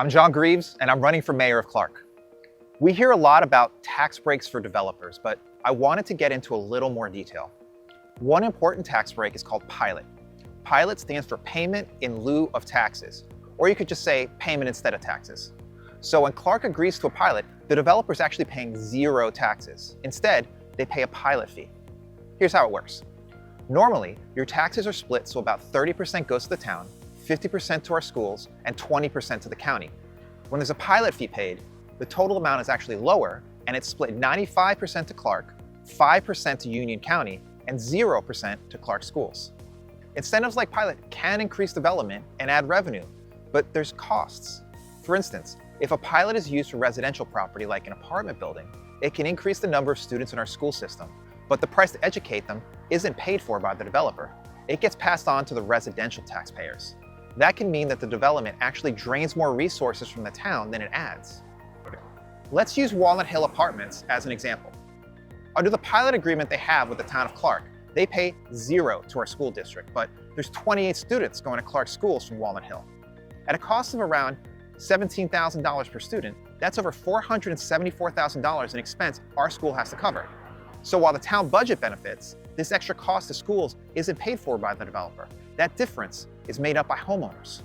I'm John Greaves, and I'm running for mayor of Clark. We hear a lot about tax breaks for developers, but I wanted to get into a little more detail. One important tax break is called pilot. Pilot stands for payment in lieu of taxes, or you could just say payment instead of taxes. So when Clark agrees to a pilot, the developer is actually paying zero taxes. Instead, they pay a pilot fee. Here's how it works. Normally, your taxes are split so about 30% goes to the town, 50% to our schools, and 20% to the county. When there's a pilot fee paid, the total amount is actually lower, and it's split 95% to Clark, 5% to Union County, and 0% to Clark schools. Incentives like pilot can increase development and add revenue, but there's costs. For instance, if a pilot is used for residential property like an apartment building, it can increase the number of students in our school system, but the price to educate them isn't paid for by the developer. It gets passed on to the residential taxpayers. That can mean that the development actually drains more resources from the town than it adds. Let's use Walnut Hill Apartments as an example. Under the pilot agreement they have with the town of Clark, they pay zero to our school district, but there's 28 students going to Clark schools from Walnut Hill. At a cost of around $17,000 per student, that's over $474,000 in expense our school has to cover. So while the town budget benefits, this extra cost to schools isn't paid for by the developer. That difference is made up by homeowners.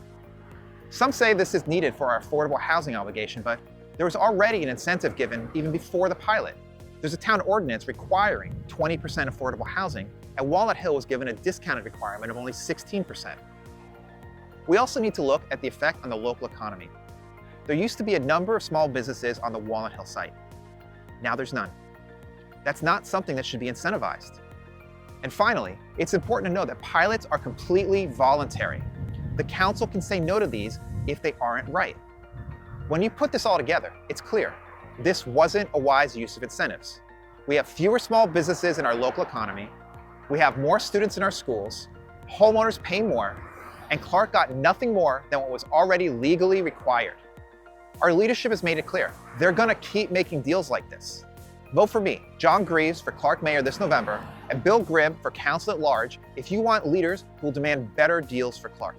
Some say this is needed for our affordable housing obligation, but there was already an incentive given even before the pilot. There's a town ordinance requiring 20% affordable housing, and Walnut Hill was given a discounted requirement of only 16%. We also need to look at the effect on the local economy. There used to be a number of small businesses on the Walnut Hill site. Now there's none. That's not something that should be incentivized. And finally, it's important to know that pilots are completely voluntary. The council can say no to these if they aren't right. When you put this all together, it's clear. This wasn't a wise use of incentives. We have fewer small businesses in our local economy, we have more students in our schools, homeowners pay more, and Clark got nothing more than what was already legally required. Our leadership has made it clear. They're gonna keep making deals like this. Vote for me, John Greaves, for Clark Mayor this November, and Bill Grzyb for Council at Large if you want leaders who will demand better deals for Clark.